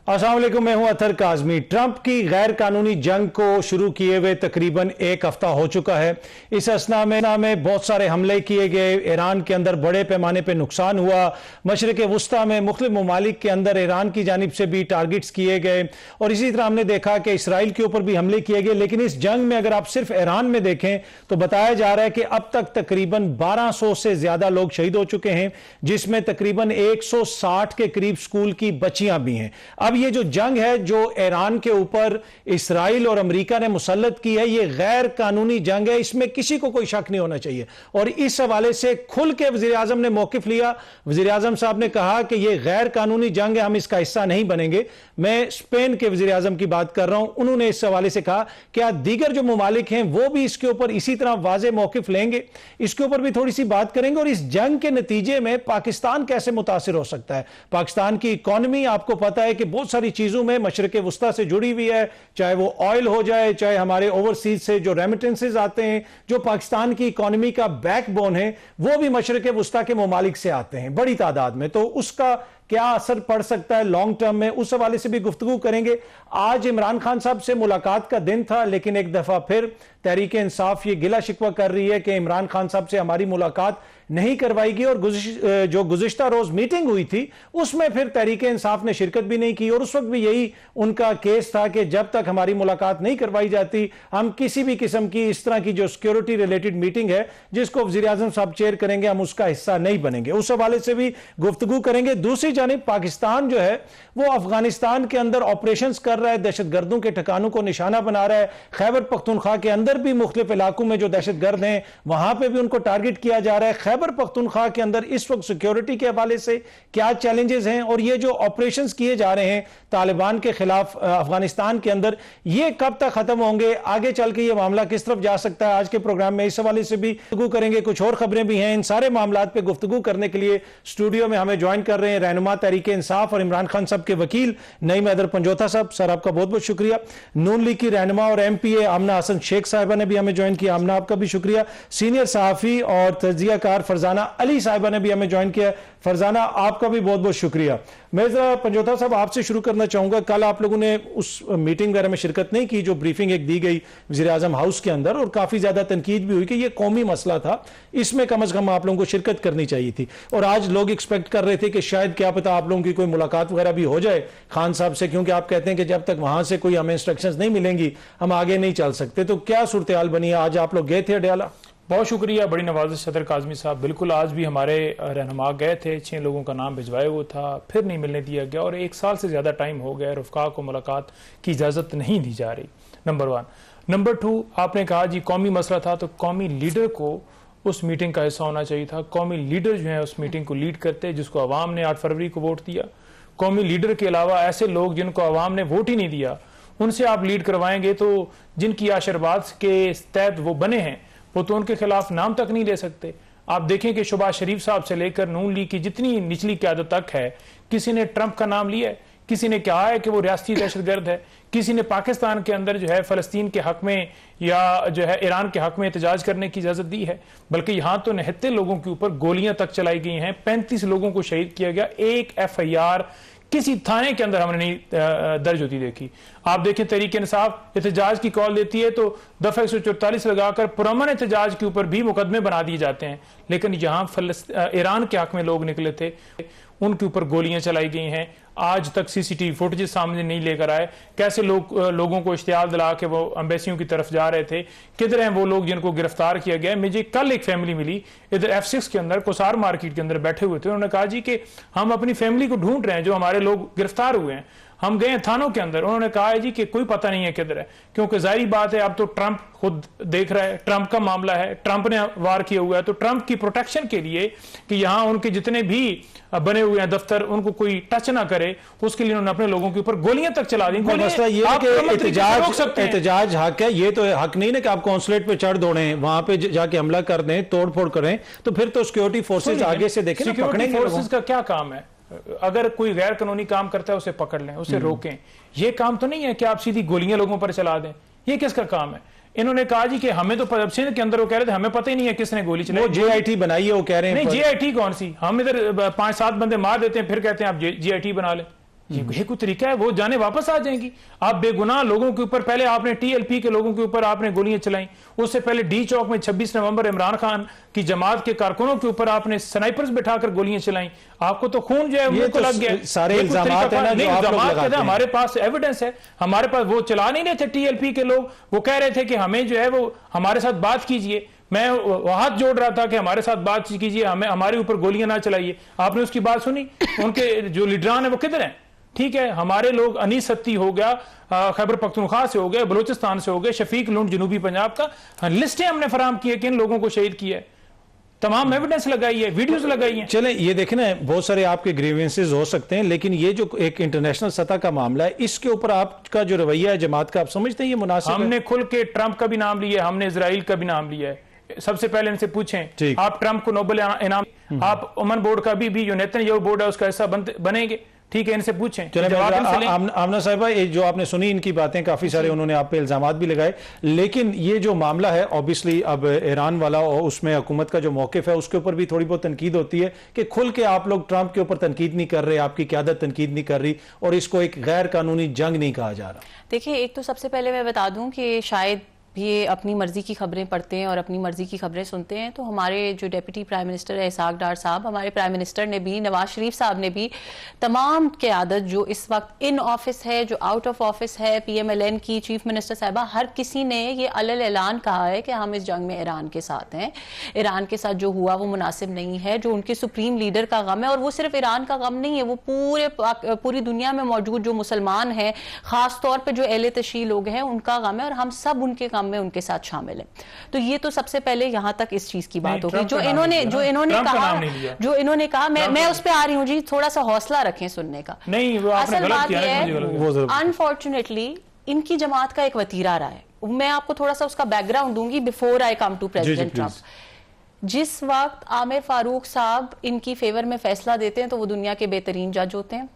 अस्सलाम वालेकुम, मैं हूं अतर काज़मी। ट्रंप की गैर कानूनी जंग को शुरू किए हुए तकरीबन एक हफ्ता हो चुका है। इस असना में बहुत सारे हमले किए गए, ईरान के अंदर बड़े पैमाने पर नुकसान हुआ, मशरिक़ वुस्ता में मुख्तलिफ ममालिक के अंदर ईरान की जानिब से भी टारगेट्स किए गए और इसी तरह हमने देखा कि इसराइल के ऊपर भी हमले किए गए। लेकिन इस जंग में अगर आप सिर्फ ईरान में देखें तो बताया जा रहा है कि अब तक तकरीबन 1200 से ज्यादा लोग शहीद हो चुके हैं, जिसमें तकरीबन 160 के करीब स्कूल की बच्चियां भी हैं। अब ये जो जंग है जो ईरान के ऊपर इसराइल और अमेरिका ने मुसल्लत की है, ये गैर कानूनी जंग है, इसमें किसी को कोई शक नहीं होना चाहिए। और इस हवाले से खुल के वजीर आजम ने मौकिफ लिया। वजीर आजम साहब ने कहा कि यह गैर कानूनी जंग है, हम इसका हिस्सा नहीं बनेंगे। मैं स्पेन के वजीर आजम की बात कर रहा हूं, उन्होंने इस हवाले से कहा कि दीगर जो ममालिक हैं वो भी इसके ऊपर इसी तरह वाज़े मौकिफ लेंगे, इसके ऊपर भी थोड़ी सी बात करेंगे और इस जंग के नतीजे में पाकिस्तान कैसे मुतासिर हो सकता है। पाकिस्तान की इकॉनमी आपको पता है कि बहुत सारी चीजों में मशरिक वुस्ता से जुड़ी हुई है, चाहे वो ऑयल हो जाए, चाहे हमारे ओवरसीज से जो रेमिटेंसेज आते हैं, जो पाकिस्तान की इकॉनमी का बैकबोन है, वो भी मशरिक वुस्ता के ममालिक से आते हैं बड़ी तादाद में। तो उसका क्या असर पड़ सकता है लॉन्ग टर्म में, उस हवाले से भी गुफ्तगू करेंगे। आज इमरान खान साहब से मुलाकात का दिन था, लेकिन एक दफा फिर तहरीक इंसाफ ये गिला शिकवा कर रही है कि इमरान खान साहब से हमारी मुलाकात नहीं करवाएगी और जो गुज़िश्ता रोज मीटिंग हुई थी उसमें फिर तहरीक इंसाफ ने शिरकत भी नहीं की और उस वक्त भी यही उनका केस था कि जब तक हमारी मुलाकात नहीं करवाई जाती हम किसी भी किस्म की इस तरह की जो सिक्योरिटी रिलेटेड मीटिंग है जिसको वज़ीर आज़म साहब चेयर करेंगे, हम उसका हिस्सा नहीं बनेंगे। उस हवाले से भी गुफ्तगू करेंगे। दूसरी जानिब पाकिस्तान जो है वो अफगानिस्तान के अंदर ऑपरेशन कर रहा है, दहशतगर्दों के ठिकानों को निशाना बना रहा है। खैबर पख्तूनख्वा के अंदर भी मुख्तलिफ इलाकों में जो दहशतगर्द हैं वहां पर भी उनको टारगेट किया जा रहा है। खैबर पख्तूनख्वा के अंदर इस वक्त सिक्योरिटी के हवाले से क्या चैलेंजेस हैं और ये जो ऑपरेशंस किए जा रहे हैं तालिबान के खिलाफ अफगानिस्तान के अंदर, ये कब तक खत्म होंगे, आगे चल के ये मामला किस तरफ जा सकता है, आज के प्रोग्राम में इस हवाले से भी गुफ्तगू करेंगे। कुछ और खबरें भी हैं। इन सारे मामलात पे गुफ्तगू करने के लिए स्टूडियो में हमें ज्वाइन कर रहे हैं रहनुमा तहरीक इंसाफ और इमरान खान साहब के वकील नईम हैदर पंजोथा साहब। सर आपका बहुत बहुत शुक्रिया। नून लीग की रहनुमा और MPA आमना हसन शेख साहिबा ने भी हमें ज्वाइन किया। आमना आपका भी शुक्रिया। सीनियर सहाफी और तज्जियाकार फरजाना अली साहिबा ने भी हमें ज्वाइन किया। फरजाना आपका भी बहुत बहुत शुक्रिया। मैं जरा पंजोथा साहब आपसे शुरू करना चाहूंगा, कल आप लोगों ने उस मीटिंग वगैरह में शिरकत नहीं की जो ब्रीफिंग एक दी गई वज़ीर आज़म हाउस के अंदर और काफी ज्यादा तनकीद भी हुई कि ये कौमी मसला था, इसमें कम से कम आप लोगों को शिरकत करनी चाहिए थी। और आज लोग एक्सपेक्ट कर रहे थे कि शायद क्या पता आप लोगों की कोई मुलाकात वगैरह भी हो जाए खान साहब से, क्योंकि आप कहते हैं कि जब तक वहां से कोई हमें इंस्ट्रक्शंस नहीं मिलेंगी हम आगे नहीं चल सकते। तो क्या सूरत हाल बनी है? आज आप लोग गए थे अडयाला? बहुत शुक्रिया, बड़ी नवाज़िश सदर काज़मी साहब। बिल्कुल, आज भी हमारे रहनुमा गए थे, 6 लोगों का नाम भिजवाए हुआ था, फिर नहीं मिलने दिया गया और 1 साल से ज़्यादा टाइम हो गया, रफ़्क़ा को मुलाकात की इजाज़त नहीं दी जा रही। नंबर 1। नंबर 2, आपने कहा जी कौमी मसला था तो कौमी लीडर को उस मीटिंग का हिस्सा होना चाहिए था। कौमी लीडर जो है उस मीटिंग को लीड करते, जिसको अवाम ने 8 फरवरी को वोट दिया। कौमी लीडर के अलावा ऐसे लोग जिनको अवाम ने वोट ही नहीं दिया उनसे आप लीड करवाएंगे तो जिनकी आशीर्वाद के तहत वो बने हैं वो तो उनके खिलाफ नाम तक नहीं ले सकते। आप देखें कि शहबाज शरीफ साहब से लेकर नून लीग की जितनी निचली क़यादत तक है, किसी ने ट्रंप का नाम लिया है, किसी ने कहा है कि वो रियासती दहशतगर्द है, किसी ने पाकिस्तान के अंदर जो है फ़लस्तीन के हक में या जो है ईरान के हक में एहतजाज करने की इजाज़त दी है। बल्कि यहाँ तो निहत्ते लोगों के ऊपर गोलियां तक चलाई गई हैं, 35 लोगों को शहीद किया गया, एक FIR किसी थाने के अंदर हमने नहीं दर्ज होती देखी। आप देखें तहरीक इंसाफ एहतजाज की कॉल देती है तो दफा 144 लगाकर पुरअमन एहतजाज के ऊपर भी मुकदमे बना दिए जाते हैं, लेकिन यहाँ ईरान के हक में लोग निकले थे उनके ऊपर गोलियां चलाई गई हैं। आज तक CCTV फुटेज सामने नहीं लेकर आए, कैसे लोगों को इश्तियाल दिला के वो एम्बेसियों की तरफ जा रहे थे, किधर हैं वो लोग जिनको गिरफ्तार किया गया। मुझे कल एक फैमिली मिली इधर F6 के अंदर कोसार मार्केट के अंदर बैठे हुए थे, उन्होंने कहा जी कि हम अपनी फैमिली को ढूंढ रहे हैं, जो हमारे लोग गिरफ्तार हुए हैं, हम गए थानों के अंदर, उन्होंने कहा है जी कि कोई पता नहीं है किधर है, क्योंकि जाहिर बात है अब तो ट्रंप खुद देख रहा है, ट्रंप का मामला है, ट्रंप ने वार किया हुआ है, तो ट्रंप की प्रोटेक्शन के लिए कि यहाँ उनके जितने भी बने हुए हैं दफ्तर उनको कोई टच ना करे, उसके लिए उन्होंने अपने लोगों के ऊपर गोलियां तक चला दी। मसला ये है कि एहतजाज हक है, ये तो हक नहीं ना कि आप कॉन्सुलेट पे चढ़ दौड़े, वहां पे जाके हमला कर दें, तोड़ फोड़ करें, तो फिर तो सिक्योरिटी फोर्सेज आगे से देखें, सिक्योरिटी फोर्सेज का क्या काम है? अगर कोई गैर कानूनी काम करता है उसे पकड़ लें, उसे रोकें। ये काम तो नहीं है कि आप सीधी गोलियां लोगों पर चला दें, ये किसका काम है? इन्होंने कहा जी कि हमें तो सिंध के अंदर वो कह रहे थे हमें पता ही नहीं है किसने गोली चलाई। वो JIT बनाई है, वो कह रहे हैं। नहीं, JIT कौन सी? हम इधर 5-7 बंदे मार देते हैं फिर कहते हैं आप JIT बना लें। ये कोई तरीका है? वो जाने वापस आ जाएंगी। आप बेगुनाह लोगों के ऊपर, पहले आपने टीएलपी के लोगों के ऊपर आपने गोलियां चलाई, उससे पहले डी चौक में 26 नवंबर इमरान खान की जमात के कारकुनों के ऊपर आपने स्नाइपर्स बिठाकर गोलियां चलाई। आपको तो खून जो है वो तो लग गया। सारे इल्जामात हैं ना जो आप लोग लगाते हैं। हमारे पास एविडेंस है, हमारे पास वो चला नहीं रहे थे टीएलपी के लोग, वो कह रहे थे कि हमें जो है वो हमारे साथ बात कीजिए। मैं हाथ जोड़ रहा था कि हमारे साथ बात कीजिए, हमें हमारे ऊपर गोलियां ना चलाइए। आपने उसकी बात सुनी? उनके जो लीडरान है वो किधर हैं? ठीक है, हमारे लोग अनीस सत्ती हो गया, खैबर पख्तूनख्वा से हो गए, बलूचिस्तान से हो गए, शफीक लुंड जनूबी पंजाब का, लिस्टें हमने फराम की है कि इन लोगों को शहीद किया है, तमाम एविडेंस लगाई है, वीडियोस लगाई हैं। चलें, ये देखें ना, बहुत सारे आपके ग्रीवेंसेस हो सकते हैं, लेकिन ये जो एक इंटरनेशनल सतह का मामला है, इसके ऊपर आपका जो रवैया है जमात का, आप समझते हैं ये मुनासिब है? हमने खुल के ट्रंप का भी नाम लिया है, हमने इजराइल का भी नाम लिया है। सबसे पहले इनसे पूछें, आप ट्रंप को नोबेल इनाम, आप ओमन बोर्ड का भी जो नेतन्याहू बोर्ड है उसका हिस्सा बनेंगे? ठीक है, इनसे पूछें। आमना साहिबा, जो आपने सुनी इनकी बातें, काफी सारे उन्होंने आप पे इल्जामात भी लगाए, लेकिन ये जो मामला है ऑब्वियसली अब ईरान वाला और उसमें हुकूमत का जो मौकिफ है उसके ऊपर भी थोड़ी बहुत तनकीद होती है कि खुल के आप लोग ट्रंप के ऊपर तनकीद नहीं कर रहे, आपकी क़यादत तनकीद नहीं कर रही और इसको एक गैर कानूनी जंग नहीं कहा जा रहा। देखिए, एक तो सबसे पहले मैं बता दूं कि शायद ये अपनी मर्जी की खबरें पढ़ते हैं और अपनी मर्जी की खबरें सुनते हैं, तो हमारे जो डिप्टी प्राइम मिनिस्टर है इसहाक डार साहब, हमारे प्राइम मिनिस्टर ने भी, नवाज शरीफ साहब ने भी, तमाम क़यादत जो इस वक्त इन ऑफिस है, जो आउट ऑफ ऑफिस है, PMLN की चीफ मिनिस्टर साहबा, हर किसी ने ये अलल ऐलान कहा है कि हम इस जंग में ईरान के साथ हैं। ईरान के साथ जो हुआ वो मुनासिब नहीं है, जो उनके सुप्रीम लीडर का गम है, और वो सिर्फ ईरान का गम नहीं है, वो पूरी दुनिया में मौजूद जो मुसलमान हैं, खास तौर पर जो अहले तशी लोग हैं, उनका गम है, और हम सब उनके गम में उनके साथ शामिल है। तो ये तो सबसे पहले यहां तक इस चीज की बात होगी। जो इन्होंने कहा मैं उस पर आ रही हूं जी, थोड़ा सा हौसला रखें सुनने का। नहीं, असल बात यह है, अनफॉर्चुनेटली इनकी जमात का एक वतीरा रहा है। मैं आपको थोड़ा सा उसका बैकग्राउंड दूंगी before I come to President Trump. जिस वक्त आमिर फारूक साहब इनकी फेवर में फैसला देते हैं तो वो दुनिया के बेहतरीन जज होते हैं।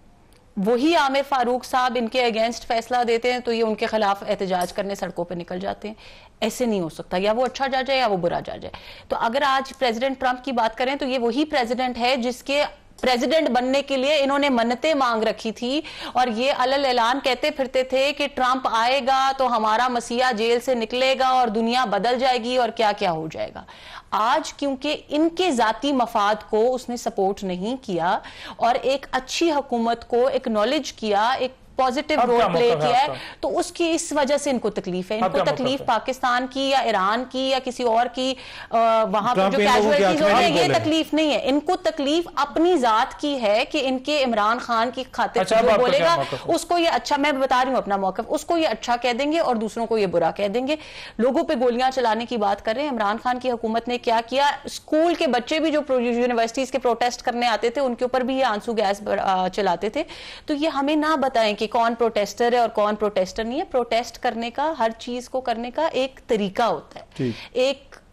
वही आमिर फारूक साहब इनके अगेंस्ट फैसला देते हैं तो ये उनके खिलाफ एहतजाज करने सड़कों पर निकल जाते हैं। ऐसे नहीं हो सकता, या वो अच्छा जज है या वो बुरा जज है। तो अगर आज प्रेसिडेंट ट्रंप की बात करें तो ये वही प्रेसिडेंट है जिसके प्रेसिडेंट बनने के लिए इन्होंने मन्नतें मांग रखी थी, और ये अलल ऐलान कहते फिरते थे कि ट्रंप आएगा तो हमारा मसीहा जेल से निकलेगा और दुनिया बदल जाएगी और क्या क्या हो जाएगा। आज क्योंकि इनके जाती मफाद को उसने सपोर्ट नहीं किया और एक अच्छी हुकूमत को एक्नॉलेज किया, एक पॉजिटिव रोल प्ले किया है, तो उसकी इस वजह से इनको तकलीफ है। इनको तकलीफ पाकिस्तान की या ईरान की या किसी और की वहां पर जो कैजुअलिटीज हो रही है, ये तकलीफ नहीं है। इनको तकलीफ अपनी जात की है कि इनके इमरान खान की खातिर जो बोलेगा उसको ये अच्छा, मैं बता रही हूं अपना मौक़िफ़, उसको ये अच्छा कह देंगे और दूसरों को ये बुरा कह देंगे। लोगों पे गोलियां चलाने की बात कर रहे हैं। इमरान खान की हुकूमत ने क्या किया, स्कूल के बच्चे भी जो यूनिवर्सिटीज के प्रोटेस्ट करने आते थे उनके ऊपर भी ये आंसू गैस चलाते थे। तो ये हमें ना बताएं कि कौन प्रोटेस्टर है और कौन प्रोटेस्टर नहीं है। प्रोटेस्ट करने का, हर चीज को करने का एक तरीका होता है,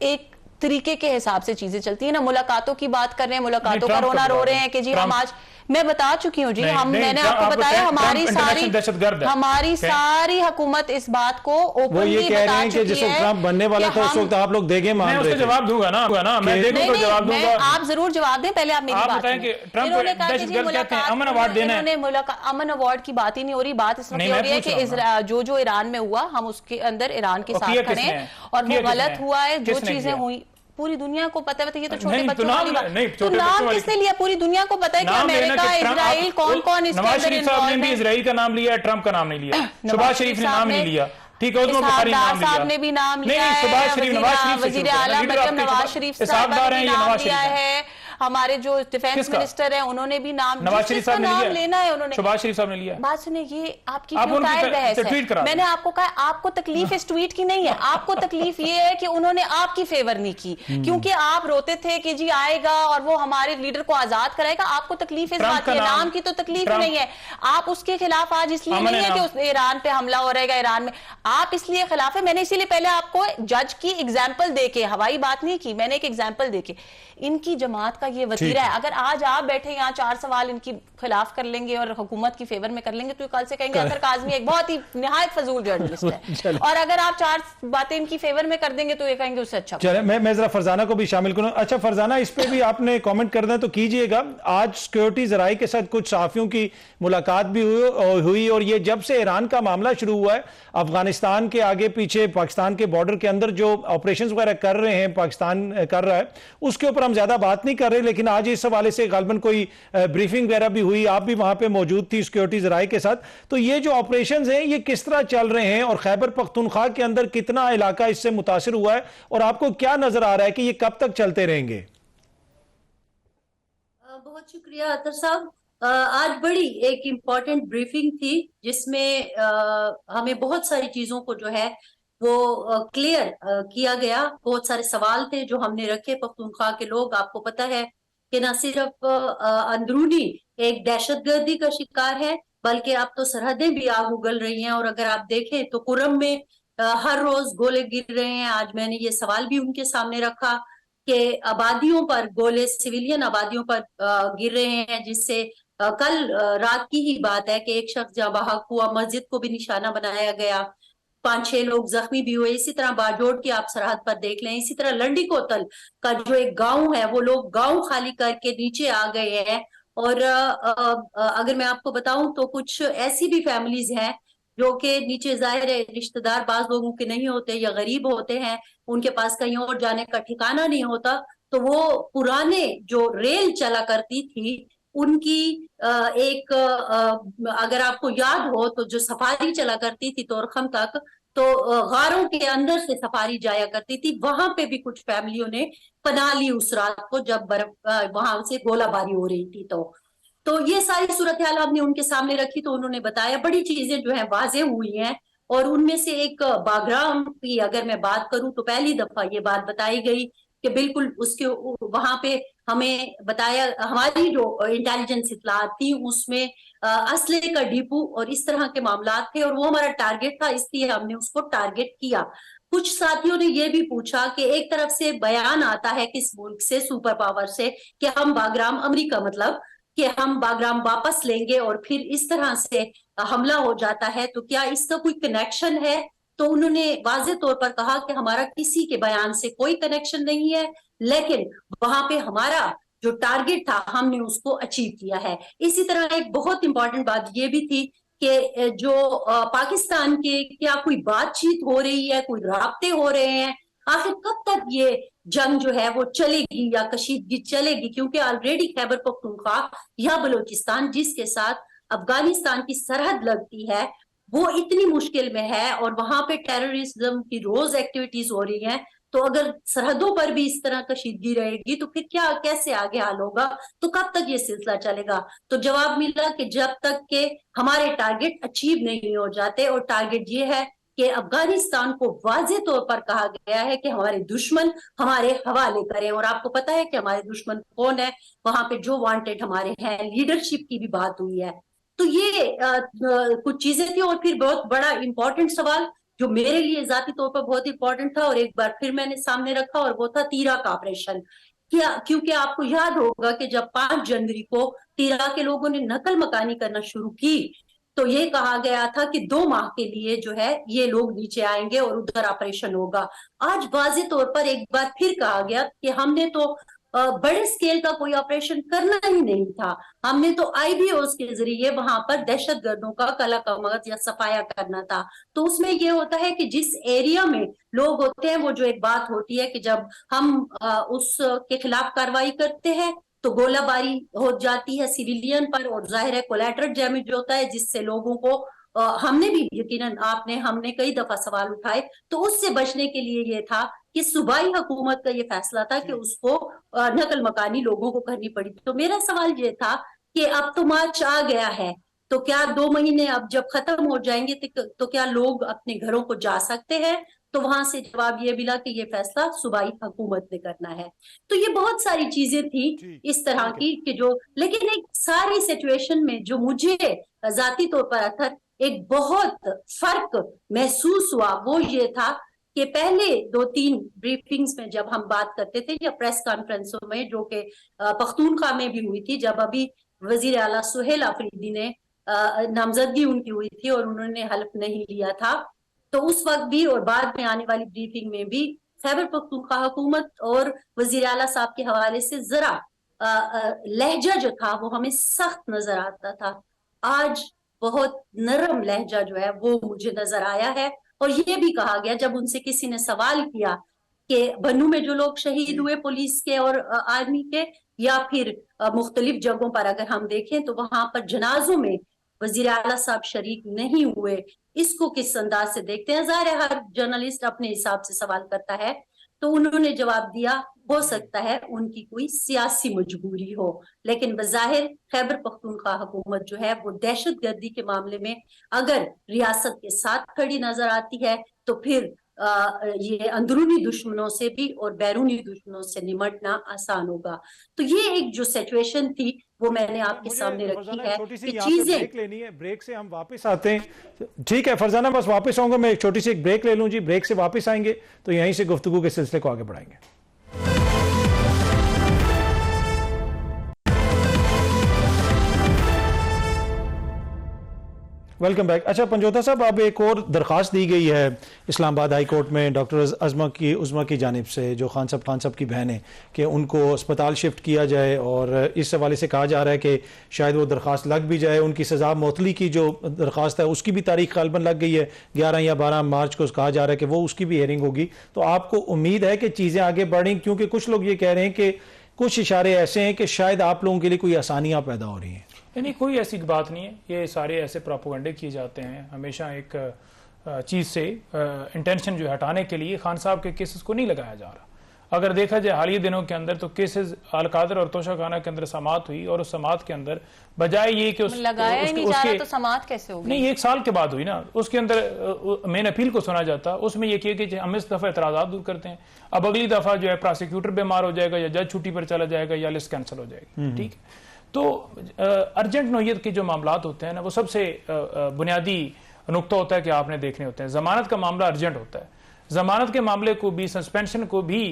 एक तरीके के हिसाब से चीजें चलती है ना। मुलाकातों की बात कर रहे हैं, मुलाकातों का रोना रो रहे हैं कि जी हम आज, मैं बता चुकी हूँ जी, मैंने आपको बताया हमारी सारी हुकूमत इस बात को ओपनली बता चुकी है। ट्रंप बनने वाला था उस वक्त आप लोग देंगे मान रहे थे। जवाब दूंगा ना, मैं देखूंगा जवाब दूंगा। आप जरूर जवाब दें, पहले आप मेरी बात बताएं कि ट्रंप अमन अवार्ड देना है। अमन अवार्ड की बात ही नहीं हो रही, बात इस वक्त हो रही है कि जो ईरान में हुआ हम उसके अंदर ईरान के साथ खड़े हैं और वो गलत हुआ है। जो चीजें हुई पूरी दुनिया को पता है, ये तो छोटे बच्चों वाली बात। तो नाम किसने लिया? पूरी दुनिया को पता है कि अमेरिका, इजराइल, कौन कौन इसके अंदर नवाज शरीफ साहब ने भी इजराइल का नाम लिया है, ट्रंप का नाम नहीं लिया। शहबाज शरीफ ने नाम नहीं लिया, ठीक है, साहब ने भी नाम लिया है, वजीर आला मरियम नवाज शरीफ साहब ने नाम लिया है, हमारे जो डिफेंस मिनिस्टर हैं उन्होंने भी नाम, नवाज शरीफ साहब ने नाम लेना है उन्होंने, शहबाज शरीफ साहब ने लिया। बात सुनिए, ये आपकी बहस है। मैंने आपको कहा आपको तकलीफ इस ट्वीट की नहीं है, आपको तकलीफ ये है कि उन्होंने आपकी फेवर नहीं की, क्योंकि आप रोते थे कि जी आएगा और वो हमारे लीडर को आजाद कराएगा। आपको तकलीफ इस बात की, नाम की तो तकलीफ ही नहीं है। आप उसके खिलाफ आज इसलिए नहीं है कि ईरान पे हमला हो रहेगा, ईरान में आप इसलिए खिलाफ है। मैंने इसीलिए पहले आपको जज की एग्जाम्पल देके, हवाई बात नहीं की, मैंने एक एग्जाम्पल देके, इनकी जमात का ये वतीरा है। अगर आज आप बैठे यहाँ 4 सवाल इनकी खिलाफ कर लेंगे और हुकूमत की फेवर में कर लेंगे तो कल से कहेंगे अतर काज़मी एक बहुत ही निहायत फजूल जर्नलिस्ट है, और अगर आप 4 बातें इनकी फेवर में कर देंगे तो ये कहेंगे उससे अच्छा। चले मैं जरा फरजाना को भी शामिल करूं। अच्छा फरजाना, इस पे भी आपने कमेंट करना है तो कीजिएगा। आज सिक्योरिटी जराई के साथ कुछ सहाफियों की मुलाकात भी हुई और ये जब से ईरान का मामला शुरू हुआ है, अफगानिस्तान के आगे पीछे पाकिस्तान के बॉर्डर के अंदर जो ऑपरेशंस वगैरह कर रहे हैं, पाकिस्तान कर रहा है, उसके ऊपर हम ज्यादा बात नहीं कर रहे, लेकिन आज इस हवाले से गालबन कोई ब्रीफिंग वगैरह भी हुई, आप भी वहां पे मौजूद थी सिक्योरिटी जराई के साथ। तो ये जो ऑपरेशंस हैं ये किस तरह चल रहे हैं और खैबर पख्तूनख्वा के अंदर कितना इलाका इससे मुतासिर हुआ है और आपको क्या नजर आ रहा है कि ये कब तक चलते रहेंगे? बहुत शुक्रिया अतर साहब। आज बड़ी एक इम्पॉर्टेंट ब्रीफिंग थी जिसमें हमें बहुत सारी चीजों को जो है वो क्लियर किया गया। बहुत सारे सवाल थे जो हमने रखे। पख्तूनख्वा के लोग, आपको पता है कि न सिर्फ अंदरूनी एक दहशतगर्दी का शिकार है बल्कि अब तो सरहदें भी आग उगल रही हैं। और अगर आप देखें तो कुर्रम में हर रोज गोले गिर रहे हैं। आज मैंने ये सवाल भी उनके सामने रखा कि आबादियों पर गोले, सिविलियन आबादियों पर गिर रहे हैं, जिससे कल रात की ही बात है कि एक शख्स जहां बहक हुआ, मस्जिद को भी निशाना बनाया गया, 5-6 लोग जख्मी भी हुए। इसी तरह बाजोड़ की आप सरहद पर देख लें। इसी तरह लंडी कोतल का जो एक गांव है वो लोग गांव खाली करके नीचे आ गए हैं। और अगर मैं आपको बताऊं तो कुछ ऐसी भी फैमिलीज हैं जो कि नीचे, जाहिर है रिश्तेदार बाज लोगों के नहीं होते या गरीब होते हैं, उनके पास कहीं और जाने का ठिकाना नहीं होता, तो वो पुराने जो रेल चला करती थी उनकी एक अगर आपको याद हो तो जो सफारी चला करती थी तोरखम तक, तो गारों के अंदर से सफारी जाया करती थी। वहां पे भी कुछ फैमिलियों ने पनाह ली उस रात को जब बर्फ वहां से गोलाबारी हो रही थी। तो ये सारी सूरत हाल हमने उनके सामने रखी तो उन्होंने बताया। बड़ी चीजें जो है वाजे हुई हैं और उनमें से एक बागराम की अगर मैं बात करूं तो पहली दफा ये बात बताई गई कि बिल्कुल उसके वहां पे हमें बताया, हमारी जो इंटेलिजेंस इत्तलात थी उसमें असले का डिपो और इस तरह के मामला थे और वो हमारा टारगेट था, इसलिए हमने उसको टारगेट किया। कुछ साथियों ने ये भी पूछा कि एक तरफ से बयान आता है किस मुल्क से, सुपर पावर से, कि हम बागराम, अमेरिका मतलब, कि हम बागराम वापस लेंगे और फिर इस तरह से हमला हो जाता है, तो क्या इसका कोई कनेक्शन है? तो उन्होंने वाज़े तौर पर कहा कि हमारा किसी के बयान से कोई कनेक्शन नहीं है, लेकिन वहां पे हमारा जो टारगेट था हमने उसको अचीव किया है। इसी तरह एक बहुत इंपॉर्टेंट बात ये भी थी कि जो पाकिस्तान के क्या कोई बातचीत हो रही है, कोई राब्ते हो रहे हैं, आखिर कब तक ये जंग जो है वो चलेगी या कशीदगी चलेगी? क्योंकि ऑलरेडी खैबर पख्तूनख्वा या बलोचिस्तान जिसके साथ अफगानिस्तान की सरहद लगती है वो इतनी मुश्किल में है और वहां पे टेररिज्म की रोज एक्टिविटीज हो रही हैं। तो अगर सरहदों पर भी इस तरह कशीदगी रहेगी तो फिर क्या, कैसे आगे हाल होगा? तो कब तक ये सिलसिला चलेगा? तो जवाब मिला कि जब तक के हमारे टारगेट अचीव नहीं हो जाते, और टारगेट ये है कि अफगानिस्तान को वाज़े तौर पर कहा गया है कि हमारे दुश्मन हमारे हवाले करें। और आपको पता है कि हमारे दुश्मन कौन है, वहां पे जो वांटेड हमारे हैं, लीडरशिप की भी बात हुई है। तो ये कुछ चीजें थी। और फिर बहुत बड़ा इंपॉर्टेंट सवाल जो मेरे लिए जाती तौर पर बहुत इंपॉर्टेंट था और एक बार फिर मैंने सामने रखा, और वो था तीरा का ऑपरेशन। क्या, क्योंकि आपको याद होगा कि जब 5 जनवरी को तीरा के लोगों ने नकल मकानी करना शुरू की तो ये कहा गया था कि 2 माह के लिए जो है ये लोग नीचे आएंगे और उधर ऑपरेशन होगा। आज वाज़े तौर पर एक बार फिर कहा गया कि हमने तो बड़े स्केल का कोई ऑपरेशन करना ही नहीं था, हमने तो आईबीओस के जरिए वहां पर दहशतगर्दों का कला कमत या सफाया करना था। तो उसमें यह होता है कि जिस एरिया में लोग होते हैं, वो जो एक बात होती है कि जब हम उसके खिलाफ कार्रवाई करते हैं तो गोलाबारी हो जाती है सिविलियन पर, और जाहिर है कोलैटरल डैमेज होता है, जिससे लोगों को हमने भी यकीनन हमने कई दफा सवाल उठाए। तो उससे बचने के लिए ये था कि सूबाई हुकूमत का ये फैसला था कि उसको नकल मकानी लोगों को करनी पड़ी। तो मेरा सवाल ये था कि अब तो मार्च आ गया है, तो क्या 2 महीने अब जब खत्म हो जाएंगे तो क्या लोग अपने घरों को जा सकते हैं? तो वहां से जवाब ये मिला कि ये फैसला सूबाई हुकूमत ने करना है। तो ये बहुत सारी चीजें थी इस तरह की कि जो, लेकिन एक सारी सिचुएशन में जो मुझे जाती तौर पर अथर एक बहुत फर्क महसूस हुआ वो ये था कि पहले 2-3 ब्रीफिंग्स में जब हम बात करते थे या प्रेस कॉन्फ्रेंसों में, जो कि पख्तूनख्वा में भी हुई थी, जब अभी वजीर आला सुहेल अफरीदी ने नामजदगी उनकी हुई थी और उन्होंने हल्फ नहीं लिया था, तो उस वक्त भी और बाद में आने वाली ब्रीफिंग में भी खैबर पख्तूनख्वा हुकूमत और वजीर आला साहब के हवाले से जरा लहजा जो था वो हमें सख्त नजर आता था। आज बहुत नरम लहजा जो है वो मुझे नजर आया है। और ये भी कहा गया जब उनसे किसी ने सवाल किया कि बन्नू में जो लोग शहीद हुए पुलिस के और आर्मी के, या फिर मुख्तलिफ जगहों पर अगर हम देखें तो वहां पर जनाजों में वजीर आला साहब शरीक नहीं हुए, इसको किस अंदाज से देखते हैं? ज़ाहिर है हर जर्नलिस्ट अपने हिसाब से सवाल करता है। तो उन्होंने जवाब दिया, हो सकता है उनकी कोई सियासी मजबूरी हो, लेकिन बज़ाहिर खैबर पख्तूनख्वा हुकूमत जो है वो दहशतगर्दी के मामले में अगर रियासत के साथ खड़ी नजर आती है तो फिर ये अंदरूनी दुश्मनों से भी और बैरूनी दुश्मनों से निमटना आसान होगा। तो ये एक जो सिचुएशन थी वो मैंने आपके सामने रखी है कि चीजें ब्रेक लेनी है, ब्रेक से हम वापस आते हैं। ठीक है फरजाना, बस वापस आऊंगा, मैं एक छोटी सी एक ब्रेक ले लूं जी, ब्रेक से वापस आएंगे तो यहीं से गुफ्तगू के सिलसिले को आगे बढ़ाएंगे। Welcome back. अच्छा पंजोता साहब, अब एक और दरख्वास्त दी गई है इस्लामाबाद हाई कोर्ट में डॉक्टर उज़मा की जानिब से, जो खान साहब की बहन है, कि उनको अस्पताल शिफ्ट किया जाए, और इस हवाले से कहा जा रहा है कि शायद वो दरख्वास्त लग भी जाए। उनकी सज़ा मौतली की जो दरख्वास्त है उसकी भी तारीख ग़ालिबन लग गई है, 11 या 12 मार्च को कहा जा रहा है कि वो उसकी भी हियरिंग होगी। तो आपको उम्मीद है कि चीज़ें आगे बढ़ें? क्योंकि कुछ लोग ये कह रहे हैं कि कुछ इशारे ऐसे हैं कि शायद आप लोगों के लिए कोई आसानियाँ पैदा हो रही हैं। नहीं, कोई ऐसी बात नहीं है। ये सारे ऐसे प्रोपोगंडे किए जाते हैं हमेशा एक चीज़ से इंटेंशन जो हटाने के लिए। खान साहब के केसेस को नहीं लगाया जा रहा। अगर देखा जाए हालिया दिनों के अंदर तो केसेस अलकादर और तोशा खाना के अंदर समात हुई, और उस समात के अंदर बजाय ये कि लगाया ही नहीं जा रहा तो समात कैसे होगी? नहीं, 1 साल के बाद हुई ना। उसके अंदर मेन अपील को सुना जाता, उसमें यह किया कि हम इस दफा एतराज़ात दूर करते हैं, अब अगली दफा जो है प्रोसिक्यूटर बीमार हो जाएगा या जज छुट्टी पर चला जाएगा या लिस्ट कैंसिल हो जाएगी। ठीक है, तो अर्जेंट नोयत के जो मामलात होते हैं ना, वो सबसे बुनियादी नुक्ता होता है कि आपने देखने होते हैं। जमानत का मामला अर्जेंट होता है। जमानत के मामले को भी, सस्पेंशन को भी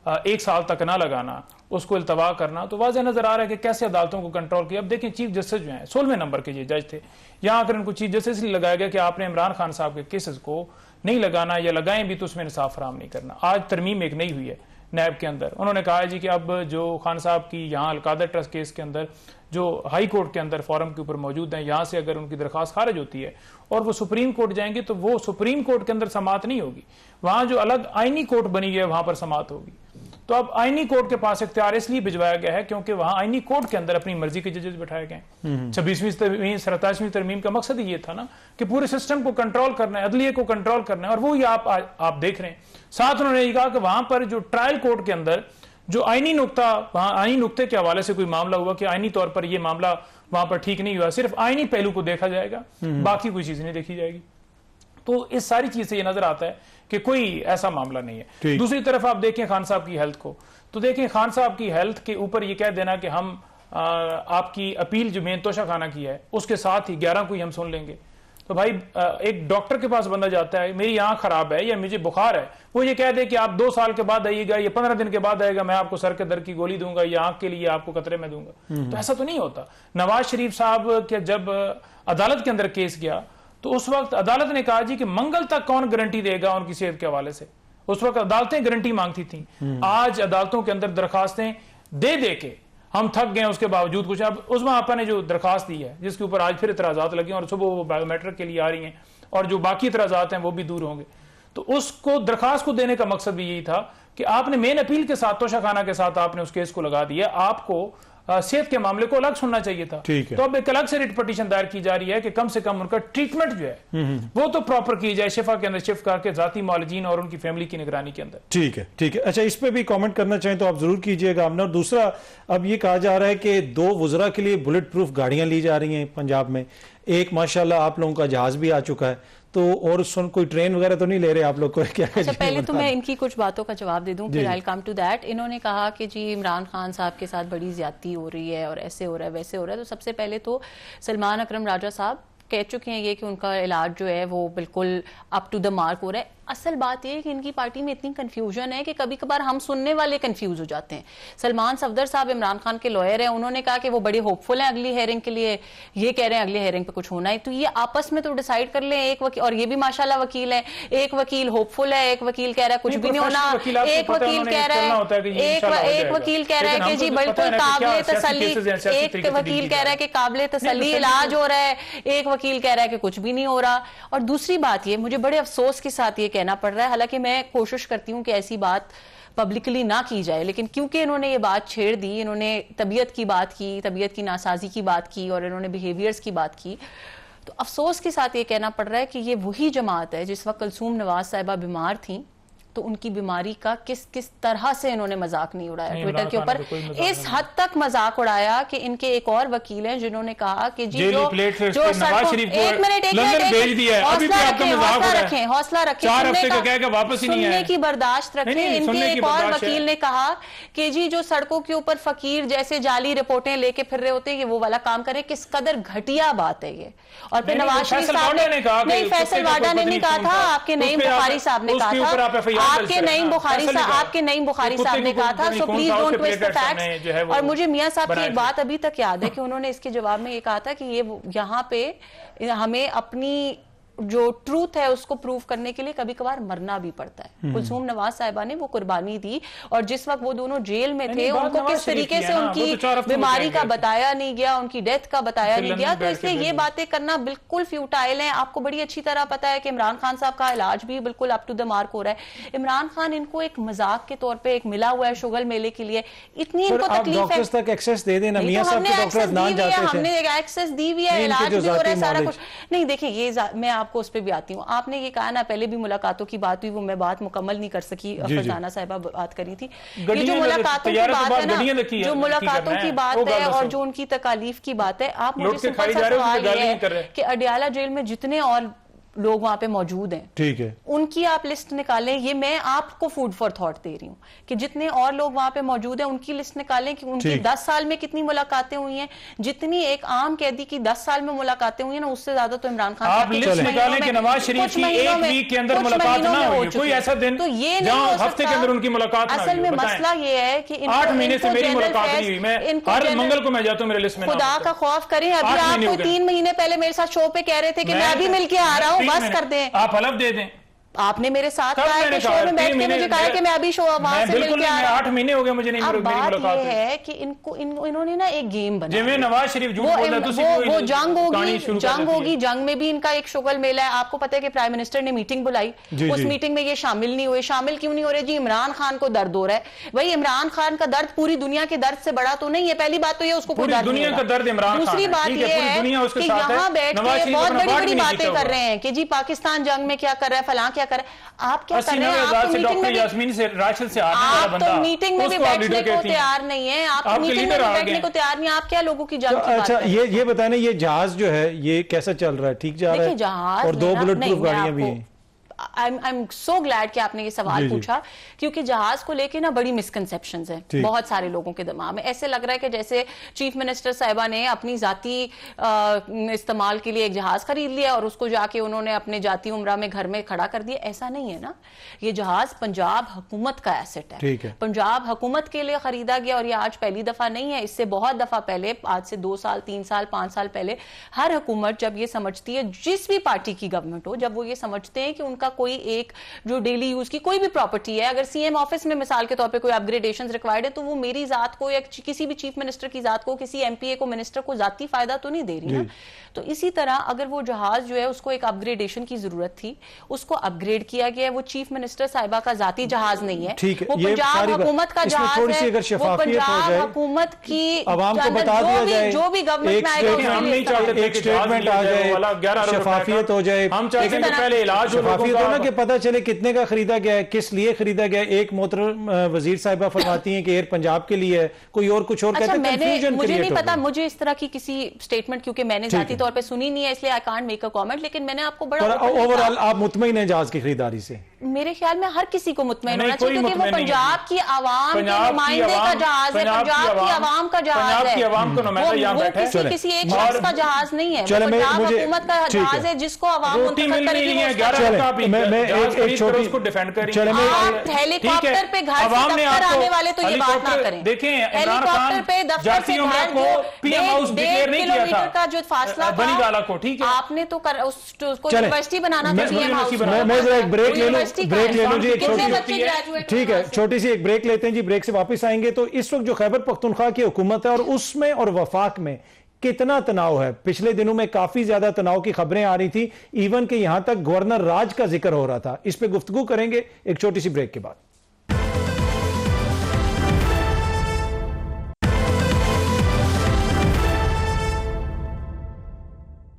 1 साल तक ना लगाना, उसको इल्तवा करना, तो वाज़ेह नजर आ रहा है कि कैसे अदालतों को कंट्रोल किया। अब देखिए चीफ जस्टिस जो हैं 16वें नंबर के ये जज थे, यहाँ आकर इनको चीफ जस्टिस इसलिए लगाया गया कि आपने इमरान खान साहब के केसेस को नहीं लगाना, या लगाएं भी तो उसमें इंसाफ फराहम नहीं करना। आज तरमीम एक नई हुई है नैब के अंदर, उन्होंने कहा है जी कि अब जो खान साहब की यहाँ अलकादर ट्रस्ट केस के अंदर जो हाई कोर्ट के अंदर फॉरम के ऊपर मौजूद हैं, यहाँ से अगर उनकी दरख्वास्त खारिज होती है और वो सुप्रीम कोर्ट जाएंगे तो वो सुप्रीम कोर्ट के अंदर समात नहीं होगी, वहां जो अलग आईनी कोर्ट बनी है वहां पर समात होगी। तो अब आईनी कोर्ट के पास इख्तियार इसलिए भिजवाया गया है क्योंकि वहां आईनी कोर्ट के अंदर अपनी मर्जी के जजेस बिठाए गए। 26वीं 27वीं तरमीम का मकसद ही ये था ना कि पूरे सिस्टम को कंट्रोल करना है, अदलिये को कंट्रोल करना है, और वो ही आप देख रहे हैं। साथ उन्होंने ये कहा कि वहां पर जो ट्रायल कोर्ट के अंदर जो आईनी नुक्ता, वहां आईनी नुक्ते के हवाले से कोई मामला हुआ कि आईनी तौर पर यह मामला वहां पर ठीक नहीं हुआ, सिर्फ आईनी पहलू को देखा जाएगा, बाकी कोई चीज नहीं देखी जाएगी। तो इस सारी चीज से यह नजर आता है कि कोई ऐसा मामला नहीं है। दूसरी तरफ आप देखें खान साहब की हेल्थ को, तो देखें खान साहब की हेल्थ के ऊपर यह कह देना कि हम आपकी अपील जो मेन तोशा खाना की है उसके साथ ही 11 को ही हम सुन लेंगे। तो भाई एक डॉक्टर के पास बंदा जाता है, मेरी आंख खराब है या मुझे बुखार है, वो ये कह दे कि आप 2 साल के बाद आइएगा या 15 दिन के बाद आएगा, मैं आपको सर के दर्द की गोली दूंगा या आंख के लिए आपको कतरे में दूंगा। तो ऐसा तो नहीं होता। नवाज शरीफ साहब के जब अदालत के अंदर केस गया तो उस वक्त अदालत ने कहा जी कि मंगल तक कौन गारंटी देगा उनकी सेहत के हवाले से। उस वक्त अदालतें गारंटी मांगती थी। आज अदालतों के अंदर दरखास्तें दे दे के हम थक गए, उसके बावजूद कुछ। अब उस्मा आपा ने जो दरखास्त दी है जिसके ऊपर आज फिर इतराजात लगे और सुबह वो बायोमेट्रिक के लिए आ रही हैं और जो बाकी इतराजात हैं वो भी दूर होंगे, तो उसको दरखास्त को देने का मकसद भी यही था कि आपने मेन अपील के साथ तोशा खाना के साथ आपने उस केस को लगा दिया, आपको सेहत के मामले को अलग सुनना चाहिए था। तो अब एक अलग से रिट पिटीशन दायर की जा रही है कि कम से कम उनका ट्रीटमेंट जो है वो तो प्रॉपर की जाए, शिफा के अंदर शिफ्ट करके जाती मौलजीन और उनकी फैमिली की निगरानी के अंदर। ठीक है, ठीक है। अच्छा, इस पे भी कमेंट करना चाहें तो आप जरूर कीजिएगा। और दूसरा, अब ये कहा जा रहा है कि 2 वुज़रा के लिए बुलेट प्रूफ गाड़ियां ली जा रही हैं पंजाब में। एक माशाल्लाह आप लोगों का जहाज भी आ चुका है, तो और कोई ट्रेन वगैरह तो नहीं ले रहे आप लोग को? क्या अच्छा, पहले तो मैं इनकी कुछ बातों का जवाब दे दूं, फिर I will come to that. इन्होंने कहा कि जी इमरान खान साहब के साथ बड़ी ज्यादती हो रही है और ऐसे हो रहा है वैसे हो रहा है। तो सबसे पहले तो सलमान अकरम राजा साहब कह चुके हैं ये कि उनका इलाज जो है वो बिल्कुल अप टू द मार्क हो रहा है। असल बात यह है कि इनकी पार्टी में इतनी कंफ्यूजन है कि कभी कभार हम सुनने वाले कंफ्यूज हो जाते हैं। सलमान सफदर साहब इमरान खान के लॉयर हैं, उन्होंने कहा कि वो बड़े होपफुल हैं अगली हेयरिंग के लिए, ये कह रहे हैं अगली हेयरिंग पे कुछ होना है। तो ये आपस में तो डिसाइड कर लें। एक वकील, और ये भी माशाल्लाह वकील है, एक वकील होपफुल है, एक वकील कह रहा है कुछ भी नहीं होना, एक वकील कह रहा है एक वकील कह रहा है कि जी बिल्कुल काबिले तसल्ली, एक वकील कह रहा है कि काबिले तसल्ली इलाज हो रहा है, एक वकील कह रहा है कि कुछ भी नहीं हो रहा। और दूसरी बात ये, मुझे बड़े अफसोस के साथ ये कहना पड़ रहा है, हालांकि मैं कोशिश करती हूं कि ऐसी बात पब्लिकली ना की जाए, लेकिन क्योंकि इन्होंने ये बात छेड़ दी, इन्होंने तबीयत की बात की, तबीयत की नासाजी की बात की और इन्होंने बिहेवियर्स की बात की, तो अफसोस के साथ ये कहना पड़ रहा है कि ये वही जमात है जिस वक्त कलसूम नवाज साहिबा बीमार थी तो उनकी बीमारी का किस किस तरह से इन्होंने मजाक नहीं उड़ाया ट्विटर के ऊपर, इस हद तक मजाक उड़ाया कि इनके एक और वकील हैं जिन्होंने कहा कि जी जो एक मिनट हौसला रखें सुनने की बर्दाश्त रखें। इनके एक और वकील ने कहा कि जी जो सड़कों के ऊपर फकीर जैसे जाली रिपोर्टें लेके फिर रहे होते हैं, ये वो वाला काम करें। किस कदर घटिया बात है ये। और फिर नवाज शरीफ साहब ने, नहीं फैसल वाडा ने नहीं कहा था, आपके नईम बुखारी साहब ने कहा था, आपके नईम बुखारी साहब ने कहा था, so please don't twist the facts. और मुझे मियां साहब की एक बात अभी तक याद है कि उन्होंने इसके जवाब में ये कहा था कि ये यहाँ पे हमें अपनी जो ट्रूथ है उसको प्रूव करने के लिए कभी कभार मरना भी पड़ता है। कुलसूम नवाज साहिबा ने वो कुर्बानी दी और जिस वक्त वो दोनों जेल में थे उनको किस तरीके से उनकी बीमारी का बताया नहीं गया, उनकी डेथ का बताया नहीं गया, तो इसलिए ये बातें करना बिल्कुल फ्यूटाइल है। आपको बड़ी अच्छी तरह पता है कि इमरान खान साहब का इलाज भी बिल्कुल अप टू द मार्क हो रहा है। इमरान खान इनको एक मजाक के तौर पर एक मिला हुआ है शुगल मेले के लिए, इतनी इनको तकलीफ है, हमने एक्सेस दी हुई है, इलाज भी हो रहा है, सारा कुछ नहीं। देखिए ये मैं आपको उस पर भी आती हूँ। आपने ये कहा ना पहले भी मुलाकातों की बात हुई, वो मैं बात मुकम्मल नहीं कर सकी, फरजाना साहिबा बात करी थी। ये जो मुलाकातों की बात है ना, जो मुलाकातों की बात है और जो उनकी तकालीफ की बात है, आप मुझे सिंपल सा सवाल ये है कि अडियाला जेल में जितने और लोग वहां पे मौजूद हैं, ठीक है, उनकी आप लिस्ट निकालें। ये मैं आपको फूड फॉर थॉट दे रही हूँ कि जितने और लोग वहां पे मौजूद हैं उनकी लिस्ट निकालें कि उनकी 10 साल में कितनी मुलाकातें हुई हैं। जितनी एक आम कैदी की 10 साल में मुलाकातें हुई हैं ना, उससे ज्यादा तो इमरान खान आप लिस्ट निकालें कि नवाज शरीफ की एक वीक के अंदर मुलाकात ना हुई, कोई ऐसा दिन तो ये नहीं हफ्ते के अंदर उनकी मुलाकात। असल में मसला ये है कि 8 महीने से मेरी मुलाकात नहीं हुई, मैं हर मंगल को मैं जाता हूं, मेरे लिस्ट में खुदा का खौफ करें। अभी आप कोई 3 महीने पहले मेरे साथ शो पे कह रहे थे कि मैं अभी मिलके आ रहा हूँ, बस कर दें। आप हलफ दे दें। आपने मेरे साथ कहा है कि शो में बैठ के मुझे कहा कि मैं अभी शो वहां से मिलके आ रहा हूं। 8 महीने हो गए मुझे नहीं मिली मुलाकात। बात ये है कि इन्होंने ना एक गेम बनाया, जिसमें नवाज शरीफ झूठ बोल रहा है, वो जंग होगी, जंग में भी इनका एक शुगल मेला है। आपको पता है कि प्राइम मिनिस्टर ने मीटिंग बुलाई, उस मीटिंग में ये शामिल नहीं हुए। शामिल क्यों नहीं हो रहे जी? इमरान खान को दर्द हो रहा है। भाई इमरान खान का दर्द पूरी दुनिया के दर्द से बड़ा तो नहीं है, पहली बात तो ये उसको कोई दर्द नहीं है। दूसरी बात ये है कि यहाँ बैठ के बहुत बड़ी बड़ी बातें कर रहे हैं कि जी पाकिस्तान जंग में क्या कर रहा है, फलां क्या कर रहा है। आप क्या कर रहे हैं? आप तो मीटिंग में यास्मीन से राशिद से आने वाला बंदा, आप तो मीटिंग में भी बैठने को तैयार नहीं है, आप तो मीटिंग में बैठने को तैयार नहीं, आप क्या लोगों की जंग की बात कर रहे हैं? ये बताएं ये जहाज जो है ये कैसा चल रहा है? ठीक जा रहा है? जहाज और 2 बुलेट प्रूफ गाड़ियां भी हैं। I'm so glad कि आपने ये सवाल पूछा, क्योंकि जहाज को लेके ना बड़ी मिसकंसेप्शंस हैं बहुत सारे लोगों के दिमाग में। ऐसे लग रहा है कि जैसे चीफ मिनिस्टर साहिबा ने अपनी जाती इस्तेमाल के लिए एक जहाज खरीद लिया और उसको जाके उन्होंने अपने जाती उम्रा में घर में खड़ा कर दिया। ऐसा नहीं है ना, ये जहाज पंजाब हुकूमत का एसेट है, पंजाब हुकूमत के लिए खरीदा गया। और ये आज पहली दफा नहीं है, इससे बहुत दफा पहले, आज से 2 साल 3 साल 5 साल पहले, हर हुकूमत जब ये समझती है, जिस भी पार्टी की गवर्नमेंट हो, जब वो ये समझते हैं कि उनका कोई एक जो डेली यूज की कोई भी प्रॉपर्टी है, अगर सीएम ऑफिस में मिसाल के तौर पे कोई अपग्रेडेशंस रिक्वायर्ड है, तो वो मेरी जात को या किसी भी चीफ मिनिस्टर की जात को, किसी एमपीए को, मिनिस्टर को जाती फायदा तो नहीं दे रही ना। तो इसी तरह अगर वो जहाज जो है उसको एक अपग्रेडेशन की जरूरत थी, उसको अपग्रेड किया गया है। वो चीफ मिनिस्टर साहिबा का जाती जहाज नहीं है, वो पंजाब हुकूमत का जहाज है, वो पंजाब हुकूमत की जो भी गवर्नमेंट में आएगा एक स्टेटमेंट आ जाए, शफाफियत हो जाए, हम चाहते हैं पहले इलाज हो ना कि पता चले कितने का खरीदा गया है, किस लिए खरीदा गया है। एक मोहतरम वजीर साहिबा फरमाती हैं कि एयर पंजाब के लिए है, कोई और कुछ और कहता है। कंफ्यूजन मुझे नहीं पता, मुझे इस तरह की किसी स्टेटमेंट क्योंकि मैंने जाती तौर पे सुनी नहीं है, इसलिए I can't make a comment. लेकिन मैंने आपको बड़ा ओवरऑल आप मुतमईन हैं जहाज की खरीदारी से? मेरे ख्याल में हर किसी को मुतमईन होना चाहिए, क्योंकि वो मुतमईन नहीं है। पंजाब की आवाम के नुमाइंदे का जहाज है, पंजाब की आवाम का जहाज है, पंजाब की आवाम का नुमाइंदा यहाँ बैठा है, किसी एक शख्स का जहाज नहीं है, वो चले, पंजाब मुझे- हुकूमत का ठीक है। जहाज है जिसको आवाम रोटी मिल नहीं रही है, 11 चले, का आप मैं एक छोटी उसको डिफेंड करें। चले, मैं- आप हेलीकॉप्टर पे घर से आवाम ने दफ्तर आपको आने वाले तो ये बात ना करें। देखें, इमरान हेलीकॉप्टर पे खान दफ्तर जाती से उम्र घर को जो पीएम हाउस डिक्लेयर नहीं किया किलोमीटर का था जो फासला था, बनीवाला को, ठीक है, आपने तो उसको चले, यूनिवर्सिटी बनाना था, पीएम हाउस मैं जरा एक ब्रेक ले लूं, ब्रेक ले लूं जी, एक कितने छोटी, बच्चे ग्रेजुएट ठीक है, छोटी सी एक ब्रेक लेते हैं जी, ब्रेक से वापस आएंगे। तो इस वक्त जो खैबर पख्तूनख्वा की हुकूमत है और उसमें और वफाक में कितना तनाव है, पिछले दिनों में काफी ज्यादा तनाव की खबरें आ रही थी, इवन के यहां तक गवर्नर राज का जिक्र हो रहा था। इस पे गुफ्तगू करेंगे एक छोटी सी ब्रेक के बाद।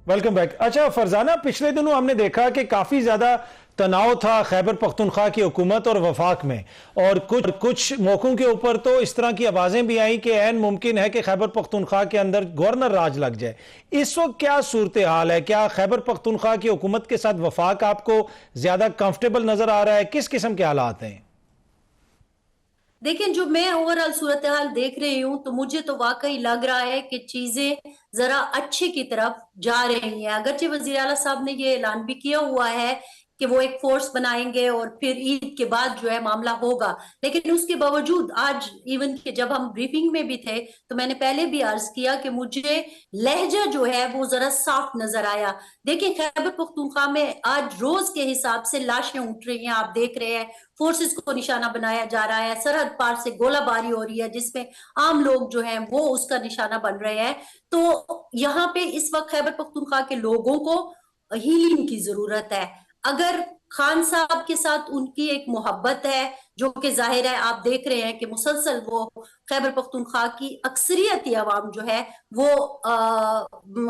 Welcome back. अच्छा फरजाना, पिछले दिनों हमने देखा कि काफी ज्यादा तनाव था खैबर पख्तूनख्वा की हुकूमत और वफाक में, और कुछ मौकों के ऊपर तो इस तरह की आवाजें भी आई कि ऐन मुमकिन है कि खैबर पख्तूनख्वा के अंदर गवर्नर राज लग जाए। इस वक्त क्या सूरत हाल है? क्या खैबर पख्तूनख्वा की हुकूमत के साथ वफाक आपको ज्यादा कंफर्टेबल नजर आ रहा है? किस किस्म के हालात हैं? देखिए, जो मैं ओवरऑल सूरत हाल देख रही हूँ तो मुझे तो वाकई लग रहा है कि चीजें जरा अच्छे की तरफ जा रही हैं। अगरचे वजीर आला साहब ने ये ऐलान भी किया हुआ है कि वो एक फोर्स बनाएंगे और फिर ईद के बाद जो है मामला होगा, लेकिन उसके बावजूद आज इवन कि जब हम ब्रीफिंग में भी थे तो मैंने पहले भी अर्ज किया कि मुझे लहजा जो है वो जरा साफ नजर आया। देखिए, खैबर पख्तूनख्वा में आज रोज के हिसाब से लाशें उठ रही हैं, आप देख रहे हैं, फोर्सेस को निशाना बनाया जा रहा है, सरहद पार से गोलाबारी हो रही है जिसमें आम लोग जो हैं वो उसका निशाना बन रहे हैं। तो यहाँ पे इस वक्त खैबर पख्तूनख्वा के लोगों को हीलिंग की जरूरत है। अगर खान साहब के साथ उनकी एक मोहब्बत है, जो कि जाहिर है आप देख रहे हैं कि मुसलसल वो खैबर पख्तूनख्वा की अक्सरियती आवाम जो है वो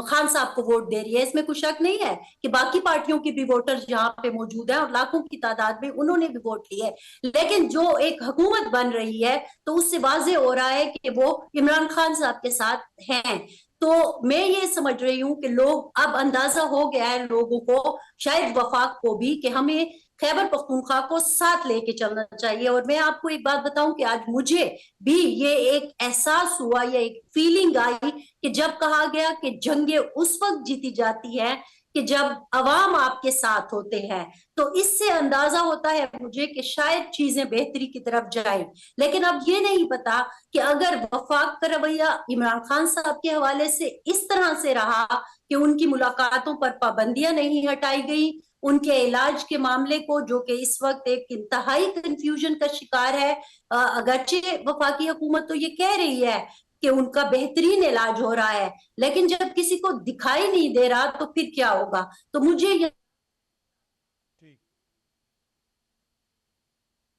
खान साहब को वोट दे रही है। इसमें कुछ शक नहीं है कि बाकी पार्टियों की भी वोटर्स यहाँ पे मौजूद हैं और लाखों की तादाद में उन्होंने भी वोट लिए, लेकिन जो एक हुकूमत बन रही है तो उससे वाजे हो रहा है कि वो इमरान खान साहब के साथ हैं। तो मैं ये समझ रही हूँ कि लोग, अब अंदाजा हो गया है लोगों को, शायद वफाक को भी, कि हमें खैबर पख्तूनख्वा को साथ लेके चलना चाहिए। और मैं आपको एक बात बताऊं कि आज मुझे भी ये एक एहसास हुआ, या एक फीलिंग आई कि जब कहा गया कि जंगें उस वक्त जीती जाती है कि जब अवाम आपके साथ होते हैं, तो इससे अंदाजा होता है मुझे कि शायद चीजें बेहतरी की तरफ जाए। लेकिन अब ये नहीं पता कि अगर वफाक का रवैया इमरान खान साहब के हवाले से इस तरह से रहा कि उनकी मुलाकातों पर पाबंदियां नहीं हटाई गई, उनके इलाज के मामले को, जो कि इस वक्त एक इंतहाई कंफ्यूजन का शिकार है, अगरचे वफाकी हुकूमत तो ये कह रही है कि उनका बेहतरीन इलाज हो रहा है, लेकिन जब किसी को दिखाई नहीं दे रहा तो फिर क्या होगा? तो मुझे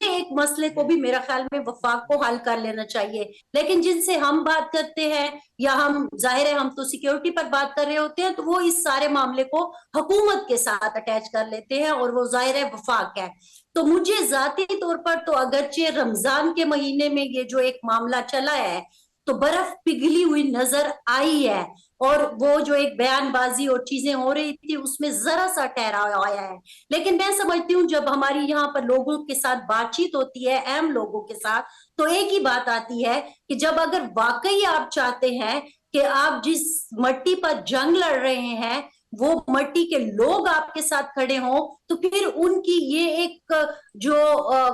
एक मसले को भी मेरा ख्याल में वफाक को हल कर लेना चाहिए। लेकिन जिनसे हम बात करते हैं, या हम, जाहिर है हम तो सिक्योरिटी पर बात कर रहे होते हैं, तो वो इस सारे मामले को हुकूमत के साथ अटैच कर लेते हैं और वो जाहिर है वफाक है। तो मुझे जाती तौर पर तो अगरचे रमजान के महीने में ये जो एक मामला चला है तो बर्फ पिघली हुई नजर आई है, और वो जो एक बयानबाजी और चीजें हो रही थी उसमें जरा सा ठहराव आया है। लेकिन मैं समझती हूँ जब हमारी यहाँ पर लोगों के साथ बातचीत होती है, अहम लोगों के साथ, तो एक ही बात आती है कि जब अगर वाकई आप चाहते हैं कि आप जिस मट्टी पर जंग लड़ रहे हैं वो मट्टी के लोग आपके साथ खड़े हों, तो फिर उनकी ये एक जो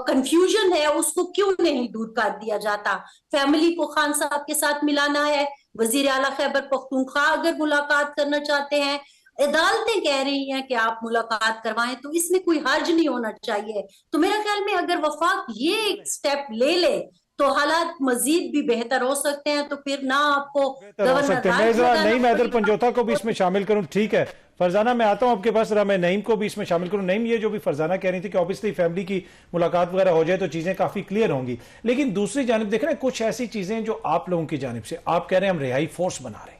कंफ्यूजन है उसको क्यों नहीं दूर कर दिया जाता? फैमिली को खान साहब के साथ मिलाना है, वजीर आला खैबर पख्तूनख्वा अगर मुलाकात करना चाहते हैं, अदालतें कह रही हैं कि आप मुलाकात करवाएं, तो इसमें कोई हर्ज नहीं होना चाहिए। तो मेरा ख्याल में अगर वफाक ये एक स्टेप ले ले तो हालात मजीद भी बेहतर हो सकते हैं। तो फिर ना आपको नईम हैदर पंजोता को भी इसमें शामिल करूं, ठीक है फरजाना, मैं आता हूं आपके पास, मैं नईम को भी इसमें शामिल करूं। नईम, ये जो भी फरजाना कह रही थी कि ऑब्वियसली फैमिली की मुलाकात वगैरह हो जाए तो चीजें काफी क्लियर होंगी, लेकिन दूसरी जानिब देख रहे हैं कुछ ऐसी चीजें जो आप लोगों की जानिब से आप कह रहे हैं हम रिहाई फोर्स बना रहे हैं।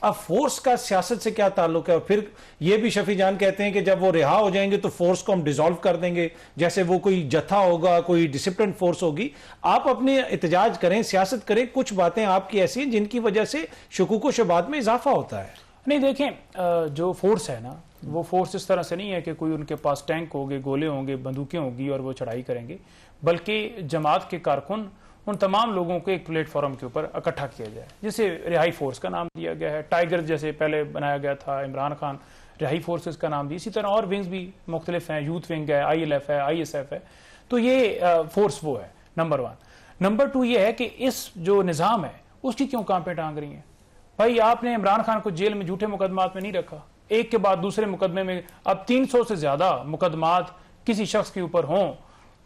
अब फोर्स का सियासत से क्या ताल्लुक है? और फिर ये भी शफी जान कहते हैं कि जब वो रिहा हो जाएंगे तो फोर्स को हम डिसॉल्व कर देंगे, जैसे वो कोई जत्था होगा, कोई डिसिप्लिन फोर्स होगी। आप अपने एहतजाज करें, सियासत करें, कुछ बातें आपकी ऐसी हैं जिनकी वजह से शुकूक व शुबहात में इजाफा होता है। नहीं देखें, जो फोर्स है ना, वो फोर्स इस तरह से नहीं है कि कोई उनके पास टैंक होंगे, गोले होंगे, बंदूकें होंगी और वो चढ़ाई करेंगे, बल्कि जमात के कारकुन उन तमाम लोगों को एक प्लेटफॉर्म के ऊपर इकट्ठा किया जाए, जिसे रिहाई फोर्स का नाम दिया गया है। टाइगर जैसे पहले बनाया गया था, इमरान खान रिहाई फोर्सेस का नाम दिया, इसी तरह और विंग्स भी मुख्तलिफ हैं, यूथ विंग है, ILF है, ISF है। तो ये फोर्स वो है, नंबर 1। नंबर 2 ये है कि इस जो निज़ाम है उसकी क्यों कांपे टांग रही हैं? भाई आपने इमरान खान को जेल में झूठे मुकदमात में नहीं रखा, एक के बाद दूसरे मुकदमे में अब 300 से ज्यादा मुकदमात किसी शख्स के ऊपर हों,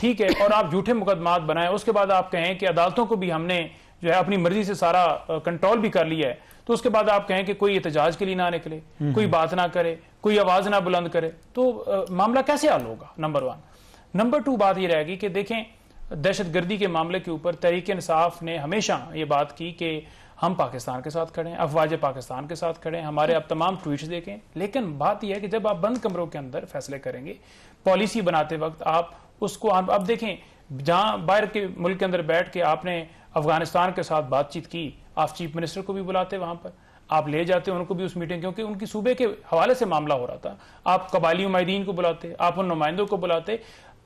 ठीक है, और आप झूठे मुकदमात बनाए, उसके बाद आप कहें कि अदालतों को भी हमने जो है अपनी मर्जी से सारा कंट्रोल भी कर लिया है, तो उसके बाद आप कहें कि कोई एहतजाज के लिए ना निकले, कोई बात ना करे, कोई आवाज ना बुलंद करे, तो मामला कैसे हल होगा? नंबर 1। नंबर 2 बात ये रहेगी कि देखें, दहशतगर्दी के मामले के ऊपर तहरीक इंसाफ ने हमेशा ये बात की कि हम पाकिस्तान के साथ खड़े हैं, अफवाज पाकिस्तान के साथ खड़े हैं, हमारे अब तमाम ट्वीट्स देखें। लेकिन बात यह है कि जब आप बंद कमरों के अंदर फैसले करेंगे, पॉलिसी बनाते वक्त आप उसको अब देखें, जहां बाहर के मुल्क के अंदर बैठ के आपने अफगानिस्तान के साथ बातचीत की, आप चीफ मिनिस्टर को भी बुलाते, वहां पर आप ले जाते उनको भी उस मीटिंग, क्योंकि उनकी सूबे के हवाले से मामला हो रहा था, आप कबायली उमैदीन को बुलाते, आप उन नुमाइंदों को बुलाते।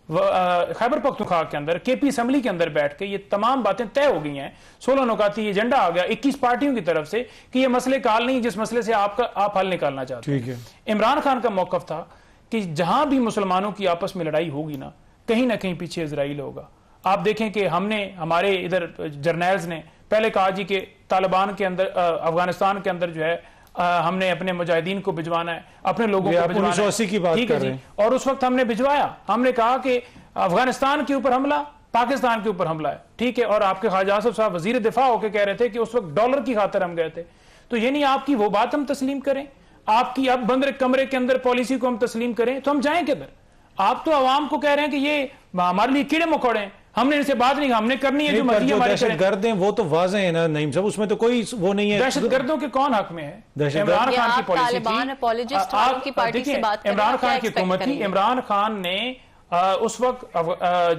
खैबर पख्तूनख्वा के अंदर KP असेंबली के अंदर बैठ के ये तमाम बातें तय हो गई हैं, 16 नुकाती एजेंडा आ गया 21 पार्टियों की तरफ से कि ये मसले का हल नहीं, जिस मसले से आप हल निकालना चाहते हैं। इमरान खान का मौकफ था कि जहां भी मुसलमानों की आपस में लड़ाई होगी ना कहीं पीछे इजराइल होगा। आप देखें कि हमारे इधर जर्नैल्स ने पहले कहा जी कि तालिबान के अंदर, अफगानिस्तान के अंदर जो है हमने अपने मुजाहिदीन को भिजवाना है, अपने लोगों को भिजवाना है, 1980 की बात कर रहे हैं। और उस वक्त हमने भिजवाया, हमने कहा कि अफगानिस्तान के ऊपर हमला, पाकिस्तान के ऊपर हमला है, ठीक है। और आपके ख्वाजा आसिफ साहब वजीर दिफा होकर कह रहे थे कि उस वक्त डॉलर की खातिर हम गए थे। तो ये नहीं आपकी वो बात हम तस्लीम करें, आपकी अब बंद कमरे के अंदर पॉलिसी को हम तस्लीम करें, तो हम जाएं किधर? आप तो आवाम को कह रहे हैं कि ये हमारे लिए कीड़े मकोड़े हैं, हमने इनसे बात नहीं, हमने करनी है जो मर्जी हमारी। दहशतगर्द हैं वो तो वाज़ेह है ना नईम साहब, उसमें तो कोई वो नहीं है। दहशतगर्दों के कौन हक में है? इमरान खान की पॉलिसी थी, इमरान खान की हुकूमत थी, इमरान खान ने उस वक्त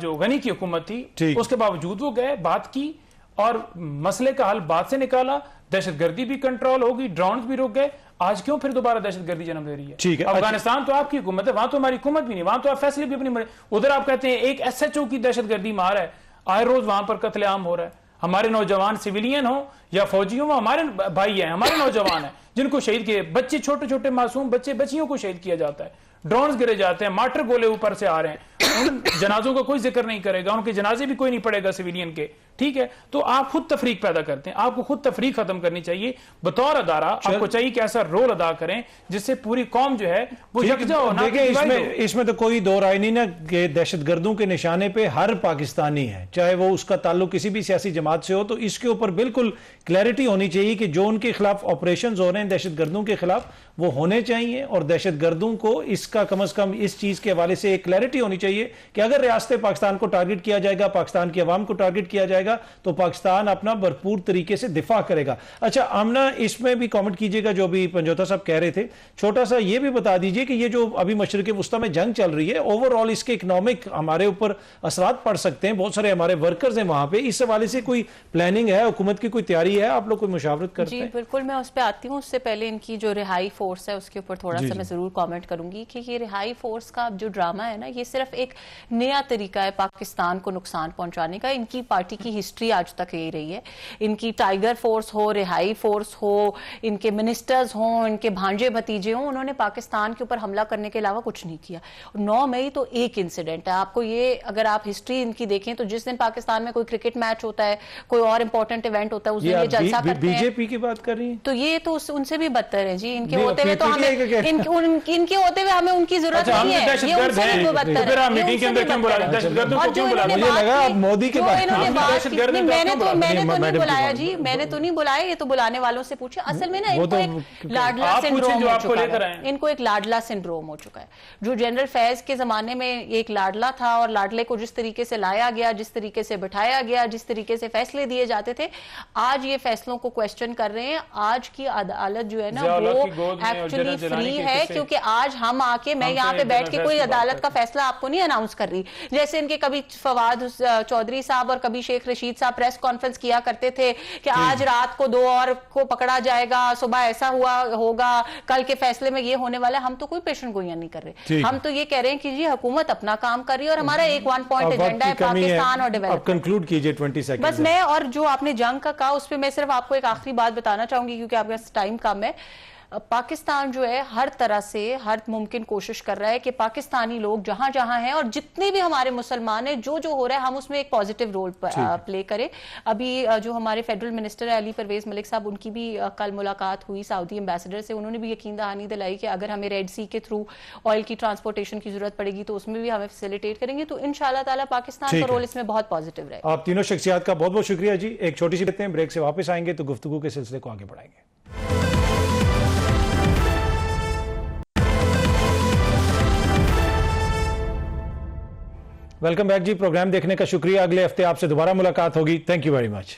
जो गनी की हुकूमत थी, उसके बावजूद वो गए, बात की और मसले का हल बात से निकाला, दहशतगर्दी भी कंट्रोल होगी, ड्रोन भी रुक गए। आज क्यों फिर दोबारा दहशतगर्दी जन्म ले रही है? ठीक है, अफगानिस्तान तो आपकी हुकूमत है, वहां तो हमारी हुकूमत भी नहीं, वहां तो आप फैसले भी अपनी, उधर आप कहते हैं एक SHO की दहशतगर्दी मार है, आए रोज वहां पर कत्लेआम हो रहा है। हमारे नौजवान सिविलियन हो या फौजी हो, हमारे भाई हैं, हमारे नौजवान हैं जिनको शहीद किए, बच्चे छोटे छोटे मासूम बच्चे बच्चियों को शहीद किया जाता है, ड्रोन्स गिरे जाते हैं, मार्टर गोले ऊपर से आ रहे हैं, उन जनाजों का कोई जिक्र नहीं करेगा, उनके जनाजे भी कोई नहीं पड़ेगा सिविलियन के, ठीक है। तो आप खुद तफरीक पैदा करते हैं, आपको खुद तफरीक खत्म करनी चाहिए। बतौर अदारा आपको चाहिए कि ऐसा रोल अदा करें जिससे पूरी कौम जो है वो यकजा हो। इसमें तो कोई दो राय नहीं ना कि दहशतगर्दों के निशाने पे हर पाकिस्तानी है, चाहे वो उसका ताल्लुक किसी भी सियासी जमात से हो, तो इसके ऊपर बिल्कुल क्लैरिटी होनी चाहिए कि जो उनके खिलाफ ऑपरेशन हो रहे हैं दहशतगर्दों के खिलाफ वो होने चाहिए, और दहशतगर्दों को इसका कम अज कम इस चीज के हवाले से एक क्लैरिटी होनी चाहिए कि अगर रियासत पाकिस्तान को टारगेट किया जाएगा, पाकिस्तान की आवाम को टारगेट किया जाएगा, तो पाकिस्तान अपना भरपूर तरीके से दिफा करेगा। अच्छा आमना, इसमें भी कमेंट कीजिएगा जो भी पंजोता साहब कह रहे थे, छोटा सा ये भी बता दीजिए कि ये जो अभी मशरिक वुस्ता में जंग चल रही है, ओवरऑल इसके इकोनॉमिक हमारे ऊपर असरात पड़ सकते हैं, बहुत सारे हमारे वर्कर्स हैं वहां पे, इस हवाले से कोई प्लानिंग है, हुकूमत की कोई तैयारी है, आप लोग कोई मुशावरत करते हैं? जी बिल्कुल, मैं उस पर आती हूँ। उससे पहले इनकी जो रिहाई फोर्स है उसके ऊपर थोड़ा सा मैं जरूर कमेंट करूंगी कि ये रिहाई फोर्स का जो ड्रामा है ना, ये सिर्फ एक नया तरीका है पाकिस्तान को नुकसान पहुंचाने का। इनकी पार्टी की हिस्ट्री आज तक यही रही है, इनकी टाइगर फोर्स हो, रिहाई फोर्स हो, इनके मिनिस्टर्स हो, इनके भांजे भतीजे हो, उन्होंने पाकिस्तान के ऊपर हमला करने के अलावा कुछ नहीं किया। 9 मई तो एक इंसिडेंट है, आपको ये अगर आप हिस्ट्री इनकी देखें तो जिस दिन पाकिस्तान में कोई क्रिकेट मैच होता है, कोई और इंपॉर्टेंट इवेंट होता है, उस दिन ये जलसा करते हैं। बीजेपी की बात कर रही है, तो ये तो उनसे भी बदतर है जी। इनके होते हुए तो हमें इनके होते हुए हमें उनकी जरूरत नहीं है, ये उनसे भी बदतर है। मोदी के मैंने तो नहीं बुलाया जी, मैंने तो नहीं बुलाया, ये तो बुलाने वालों से पूछे। असल में ना इनको एक लाडला सिंड्रोम हो चुका है, इनको एक लाडला सिंड्रोम हो चुका है। जो जनरल फैज के जमाने में एक लाडला था और लाडले को जिस तरीके से लाया गया, जिस तरीके से बिठाया गया, जिस तरीके से फैसले दिए जाते थे, आज ये फैसलों को क्वेश्चन कर रहे हैं। आज की अदालत जो है ना वो एक्चुअली फ्री है, क्योंकि आज हम आके, मैं यहाँ पे बैठ के कोई अदालत का फैसला आपको नहीं अनाउंस कर रही, जैसे इनके कभी फवाद चौधरी साहब और कभी शेख तारिक रशीद साहब प्रेस कॉन्फ्रेंस किया करते थे कि आज रात को 2 और को पकड़ा जाएगा, सुबह ऐसा हुआ होगा, कल के फैसले में ये होने वाला है। हम तो कोई पेशेंट गोइयां नहीं कर रहे, हम तो ये कह रहे हैं कि जी हुकूमत अपना काम कर रही है और हमारा एक 1 पॉइंट एजेंडा है पाकिस्तान और डेवलपमेंट। कंक्लूड कीजिए 20 सेकंड। बस मैं, और जो आपने जंग का कहा उस पर मैं सिर्फ आपको एक आखिरी बात बताना चाहूंगी क्योंकि आपके पास टाइम कम है। पाकिस्तान जो है हर तरह से हर मुमकिन कोशिश कर रहा है कि पाकिस्तानी लोग जहां जहां हैं और जितने भी हमारे मुसलमान हैं, जो जो हो रहा है हम उसमें एक पॉजिटिव रोल प्ले करें। अभी जो हमारे फेडरल मिनिस्टर है अली परवेज मलिक साहब, उनकी भी कल मुलाकात हुई सऊदी एम्बेसडर से। उन्होंने भी यकीन दहानी दिलाई कि अगर हमें रेड सी के थ्रू ऑयल की ट्रांसपोर्टेशन की जरूरत पड़ेगी तो उसमें भी हमें फैसिलिटेट करेंगे। तो इंशाल्लाह ताला पाकिस्तान का रोल इसमें बहुत पॉजिटिव रहेगा। आप तीनों शख्सियात का बहुत बहुत शुक्रिया जी। एक छोटी सी लेते हैं, ब्रेक से वापस आएंगे तो गुफ्तगू के सिलसिले को आगे बढ़ाएंगे। वेलकम बैक जी। प्रोग्राम देखने का शुक्रिया। अगले हफ्ते आपसे दोबारा मुलाकात होगी। Thank you very much.